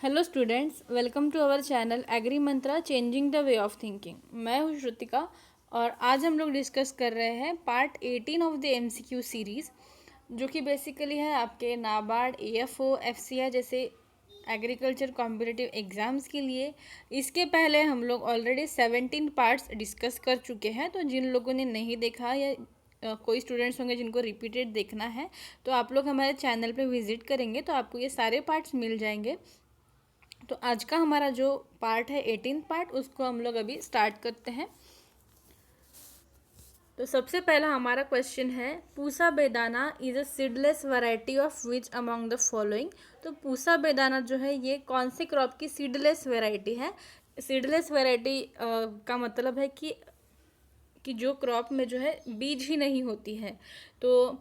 Hello students, welcome to our channel Agri Mantra changing the way of thinking. मैं हूँ श्रुतिका और आज हम लोग डिस्कस कर रहे हैं part 18 of the MCQ series, जो कि बेसिकली है आपके नाबार्ड, एएफओ, एफसीआई जैसे एग्रीकल्चर कॉम्पिटिटिव एग्ज़ाम्स के लिए। इसके पहले हम लोग ऑलरेडी 17 पार्ट्स डिस्कस कर चुके हैं, तो जिन लोगों ने नहीं देखा या कोई स्टूडेंट्स होंगे जिनको रिपीटेड देखना है, तो आप लोग हमारे चैनल पे विजिट करेंगे तो आपको ये सारे पार्ट्स मिल जाएंगे। तो आज का हमारा जो पार्ट है 18 पार्ट, उसको हम लोग अभी स्टार्ट करते हैं। तो सबसे पहला हमारा क्वेश्चन है, पूसा बेदाना is a seedless variety of which among the following. तो पूसा बेदाना जो है ये कौन से क्रॉप की सीडलेस वैरायटी है। सीडलेस वैरायटी का मतलब है कि जो क्रॉप में जो है बीज ही नहीं होती है, तो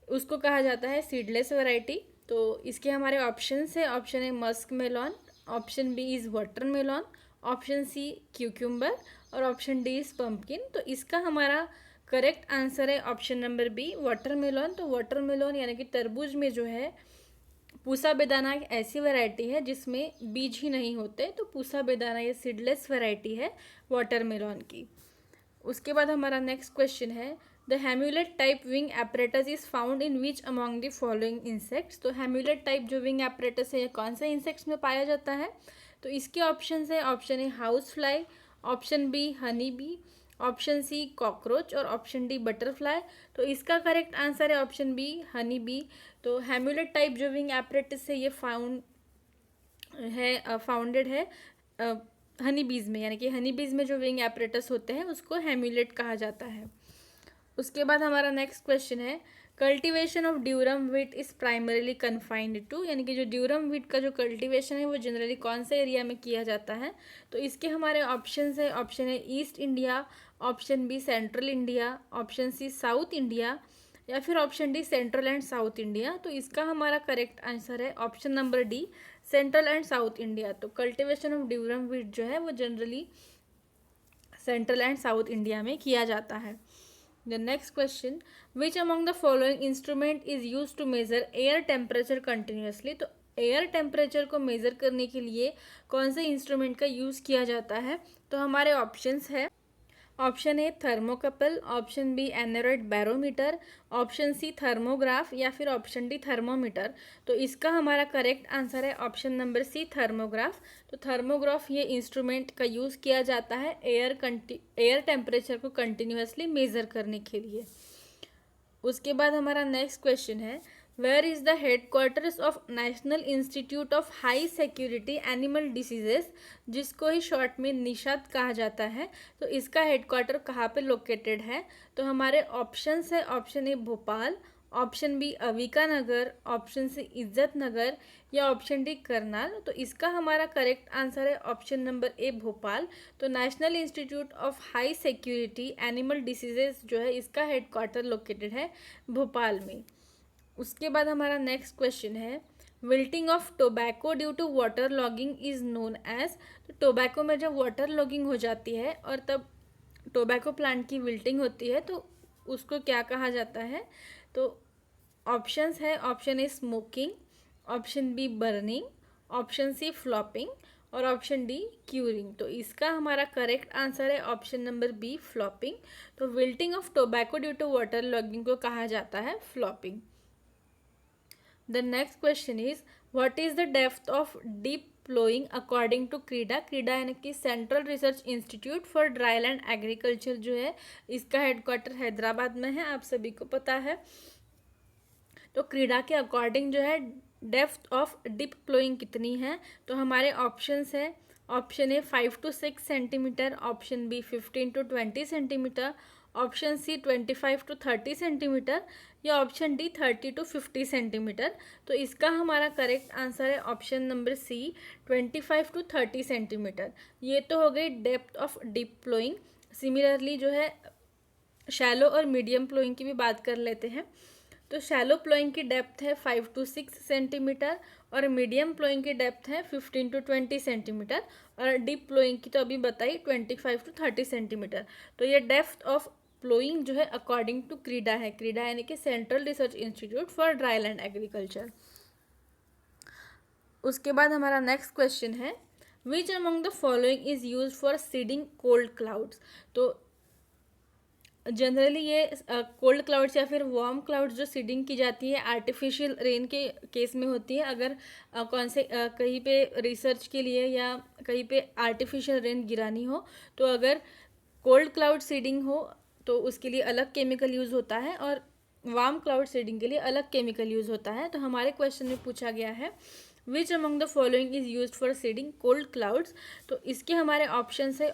उसको कहा जाता है सीडलेस वैरायटी। तो इसके हमारे ऑप्शंस है, option A musk melon, option B is watermelon, option C cucumber और ऑप्शन डी इज़ पम्पकिन। तो इसका हमारा करेक्ट आंसर है ऑप्शन नंबर बी, वाटरमेलॉन। तो वाटरमेलॉन यानी कि तरबूज में जो है पूसा बेदाना एक ऐसी वैरायटी है जिसमें बीज ही नहीं होते, तो पूसा बेदाना ये सीडलेस वैरायटी है वाटरमेलॉन की। उसके बाद हमारा नेक्स्ट क्वेश्चन है, the hemelytra type wing apparatus is found in which among the following insects. तो हेम्यूलेट टाइप जो विंग एपरेटस है ये कौन से इंसेक्ट्स में पाया जाता है। तो इसके ऑप्शन है, option A house fly, option B honey bee, option C cockroach और ऑप्शन डी बटरफ्लाई। तो इसका करेक्ट आंसर है ऑप्शन बी हनी बी। तो हेम्यूलेट टाइप जो विंग एपरेटस है ये फाउंडेड है हनी बीज में, यानी कि हनी बीज में जो विंग एपरेटस होते हैं उसको हेम्यूलेट कहा जाता है। उसके बाद हमारा नेक्स्ट क्वेश्चन है, cultivation of durum wheat is primarily confined to, यानी कि जो ड्यूरम व्हीट का जो कल्टीवेशन है वो जनरली कौन से एरिया में किया जाता है। तो इसके हमारे ऑप्शंस है, ऑप्शन है East India, option B Central India, option C South India या फिर option D Central and South India. तो इसका हमारा करेक्ट आंसर है option number D, Central and South India. तो कल्टीवेशन ऑफ ड्यूरम व्हीट जो है वो generally Central and South India में किया जाता है। The next question, which among the following instrument is use to measure air temperature continuously. तो air temperature को मेजर करने के लिए कौन से इंस्ट्रूमेंट का यूज़ किया जाता है। तो हमारे ऑप्शंस है, option A thermocouple, option B aneroid barometer, option C thermograph या फिर ऑप्शन डी थर्मोमीटर। तो इसका हमारा करेक्ट आंसर है ऑप्शन नंबर सी थर्मोग्राफ। तो थर्मोग्राफ ये इंस्ट्रूमेंट का यूज़ किया जाता है एयर टेम्परेचर को कंटिन्यूसली मेज़र करने के लिए। उसके बाद हमारा नेक्स्ट क्वेश्चन है, where is the headquarters of national institute of high security animal diseases, जिसको ही शॉर्ट में निशात कहा जाता है। तो इसका हेडक्वार्टर कहाँ पे लोकेटेड है। तो हमारे ऑप्शंस है, option A Bhopal, option B Avikanagar, option C Izatnagar या ऑप्शन डी करनाल। तो इसका हमारा करेक्ट आंसर है ऑप्शन नंबर ए भोपाल। तो National institute of high security animal Diseases जो है इसका हेडक्वार्टर लोकेटेड है भोपाल में। उसके बाद हमारा नेक्स्ट क्वेश्चन है, wilting of tobacco due to water logging is known as. तो टोबैको में जब वाटर लॉगिंग हो जाती है और तब टोबैको प्लांट की विल्टिंग होती है तो उसको क्या कहा जाता है। तो ऑप्शंस है, option A smoking, option B burning, option C flopping और ऑप्शन डी क्यूरिंग। तो इसका हमारा करेक्ट आंसर है ऑप्शन नंबर बी फ्लॉपिंग। तो wilting of tobacco due to water logging को कहा जाता है flopping. The next question is, what is the depth of deep plowing according to क्रीडा। क्रीडा यानी कि central research institute for dryland agriculture जो है इसका हेडक्वार्टर हैदराबाद में है, आप सभी को पता है। तो क्रीडा के अकॉर्डिंग जो है डेप्थ ऑफ डीप प्लोइंग कितनी है। तो हमारे ऑप्शंस है, option A 5 to 6 centimetre, option B 15 to 20 centimetre, option C 25 to 30 centimetre या ऑप्शन डी 30 to 50 सेंटीमीटर। तो इसका हमारा करेक्ट आंसर है option number C 25 to 30 centimetre. ये तो हो गई depth of deep ploughing. Similarly जो है शैलो और मीडियम प्लोइंग की भी बात कर लेते हैं। तो शैलो प्लोइंग की डेप्थ है 5 to 6 सेंटीमीटर और मीडियम प्लोइंग की डेप्थ है 15 to 20 सेंटीमीटर और डीप प्लोइंग की तो अभी बताई 25 to 30 सेंटीमीटर। तो ये डेप्थ ऑफ प्लोइंग जो है अकॉर्डिंग टू क्रीडा है। क्रीडा यानी कि central research institute for dryland agriculture. उसके बाद हमारा नेक्स्ट क्वेश्चन है which among the following is use for seeding cold clouds. तो जनरली ये कोल्ड क्लाउड्स या फिर वार्म क्लाउड्स जो सीडिंग की जाती है आर्टिफिशियल रेन के केस में होती है। अगर कहीं पे रिसर्च के लिए या कहीं पे आर्टिफिशियल रेन गिरानी हो, तो अगर कोल्ड क्लाउड सीडिंग हो तो उसके लिए अलग केमिकल यूज़ होता है और वार्म क्लाउड सीडिंग के लिए अलग केमिकल यूज़ होता है। तो हमारे क्वेश्चन में पूछा गया है which among the following is use for seeding cold clouds. तो इसके हमारे ऑप्शन है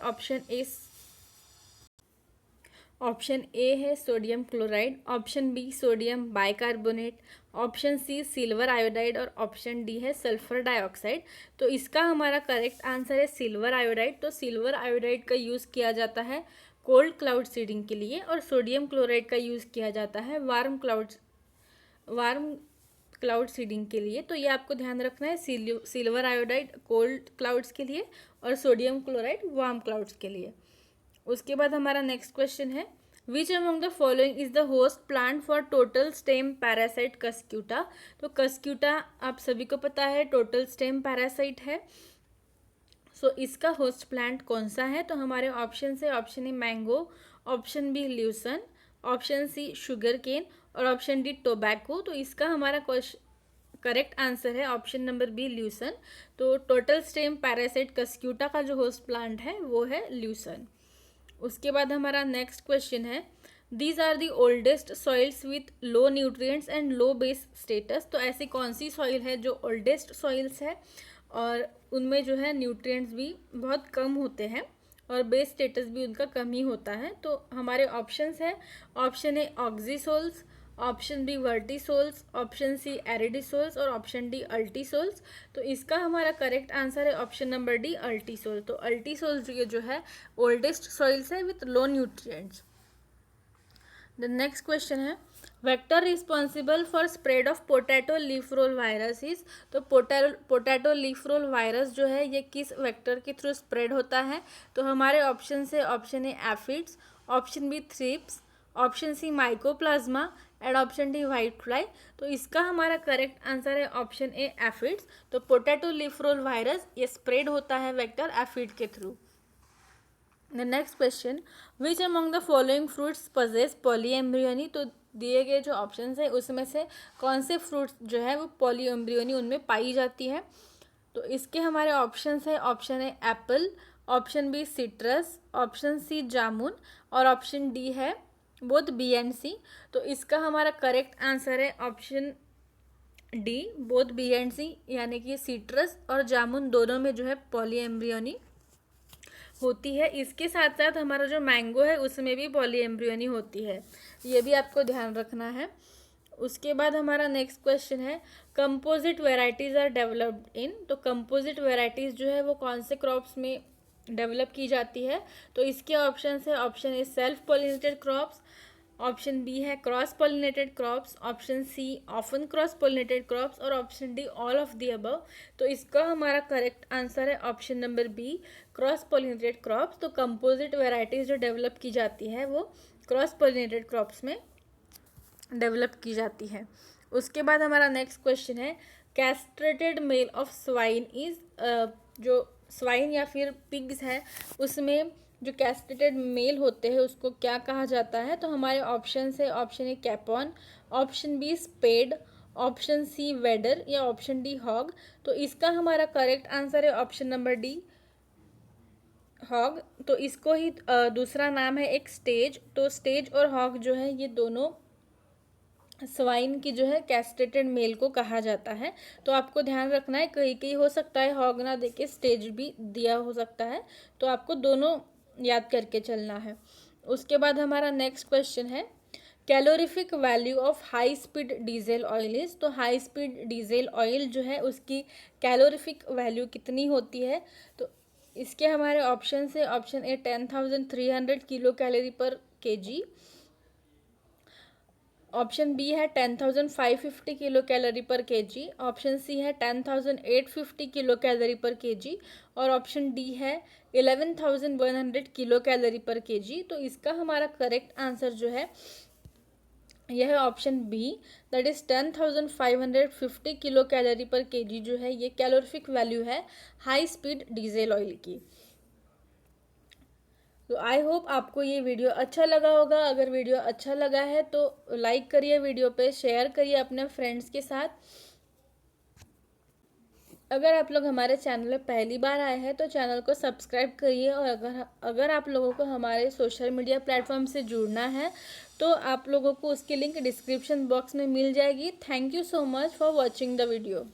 ऑप्शन ए है sodium chloride, option B sodium bicarbonate, option C silver iodide और ऑप्शन डी है सल्फर डाइऑक्साइड। तो इसका हमारा करेक्ट आंसर है सिल्वर आयोडाइड। तो सिल्वर आयोडाइड का यूज़ किया जाता है कोल्ड क्लाउड सीडिंग के लिए और सोडियम क्लोराइड का यूज़ किया जाता है वार्म क्लाउड सीडिंग के लिए। तो ये आपको ध्यान रखना है, सिल्वर आयोडाइड कोल्ड क्लाउड्स के लिए और सोडियम क्लोराइड वार्म क्लाउड्स के लिए। उसके बाद हमारा नेक्स्ट क्वेश्चन है which among the following is the host plant for total stem parasite Cuscuta. तो कस्क्यूटा आप सभी को पता है टोटल स्टेम पैरासाइट है। सो इसका होस्ट प्लांट कौन सा है। तो हमारे ऑप्शन है option A mango, option B lucerne, option C sugar cane और ऑप्शन डी टोबैको। तो इसका हमारा करेक्ट आंसर है ऑप्शन नंबर बी ल्यूसन। तो टोटल स्टेम पैरासाइट कस्क्यूटा का जो होस्ट प्लांट है वो है ल्यूसन। उसके बाद हमारा नेक्स्ट क्वेश्चन है these are the oldest soils with low nutrients and low base status. तो ऐसी कौन सी सॉइल है जो ओल्डेस्ट सॉइल्स है और उनमें जो है न्यूट्रिएंट्स भी बहुत कम होते हैं और बेस स्टेटस भी उनका कम ही होता है। तो हमारे ऑप्शंस है option A oxisols, option B vertisols, option C aridisols और ऑप्शन डी अल्टीसोल्स। तो इसका हमारा करेक्ट आंसर है ऑप्शन नंबर डी अल्टीसोल। तो अल्टीसोल्स ये जो है ओल्डेस्ट सॉइल्स है with low nutrients. The next question है vector responsible for spread of potato leaf roll virus is. तो पोटैटो लीफ रोल वायरस जो है ये किस वेक्टर के थ्रू स्प्रेड होता है। तो हमारे ऑप्शन है option A aphids, option B thrips, option C mycoplasma and option D white fly. तो इसका हमारा करेक्ट आंसर है ऑप्शन ए एफिड्स। तो पोटैटो लीफ रोल वायरस ये स्प्रेड होता है वेक्टर एफिड के through. The next question which among the following fruits possess polyembryony. तो दिए गए जो ऑप्शंस है उसमें से कौन से फ्रूट्स जो है वो पॉलीएम्ब्रियोनी उनमें पाई जाती है। तो इसके हमारे ऑप्शंस है option A apple, option B citrus, option C jamun और ऑप्शन डी है बोथ बी एंड सी। तो इसका हमारा करेक्ट आंसर है option D both B and C, यानी कि सिट्रस और जामुन दोनों में जो है पॉलीएम्ब्रियोनी होती है। इसके साथ साथ हमारा जो मैंगो है उसमें भी पॉलीएम्ब्रियोनी होती है, ये भी आपको ध्यान रखना है। उसके बाद हमारा नेक्स्ट क्वेश्चन है composite varieties are developed in. तो कंपोजिट वेराइटीज़ जो है वो कौन से क्रॉप्स में डेवलप की जाती है। तो इसके ऑप्शन है option A self pollinated crops, option B है cross pollinated crops, option C often cross pollinated crops और option D all of the above. तो इसका हमारा करेक्ट आंसर है option number B cross pollinated crops. तो composite varieties जो develop की जाती है वो क्रॉस पॉलिनेटेड क्रॉप्स में डेवलप की जाती है। उसके बाद हमारा नेक्स्ट क्वेश्चन है castrated male of swine is. जो स्वाइन या फिर पिग्स है उसमें जो कैस्ट्रेटेड मेल होते हैं उसको क्या कहा जाता है। तो हमारे ऑप्शन है option A capon, option B spayed, option C wether या ऑप्शन डी हॉग। तो इसका हमारा करेक्ट आंसर है ऑप्शन नंबर डी हॉग। तो इसको ही दूसरा नाम है एक स्टेज। तो स्टेज और हॉग जो है ये दोनों स्वाइन की जो है कैस्ट्रेटेड मेल को कहा जाता है। तो आपको ध्यान रखना है, कहीं कहीं हो सकता है हॉग ना देके स्टेज भी दिया हो सकता है, तो आपको दोनों याद करके चलना है। उसके बाद हमारा नेक्स्ट क्वेश्चन है calorific value of high speed diesel oil is. तो हाई स्पीड डीजल ऑयल जो है उसकी कैलोरीफिक वैल्यू कितनी होती है। तो इसके हमारे ऑप्शन है ऑप्शन ए 10,300 kilo calorie per KG, option B है 10,550 kilo calorie per KG, option C है 10,850 किलो कैलोरी पर केजी और ऑप्शन डी है 11,100 किलो कैलोरी पर केजी। तो इसका हमारा करेक्ट आंसर जो है यह है option B, that is 10,550 kilo calorie per KG जो है ये कैलोरीफिक वैल्यू है हाई स्पीड डीजल ऑयल की। तो आई होप आपको ये वीडियो अच्छा लगा होगा। अगर वीडियो अच्छा लगा है तो लाइक करिए, वीडियो पे शेयर करिए अपने फ्रेंड्स के साथ। अगर आप लोग हमारे चैनल में पहली बार आए हैं तो चैनल को सब्सक्राइब करिए, और अगर आप लोगों को हमारे सोशल मीडिया प्लेटफॉर्म से जुड़ना है तो आप लोगों को उसकी लिंक डिस्क्रिप्शन बॉक्स में मिल जाएगी। Thank you so much for watching the video.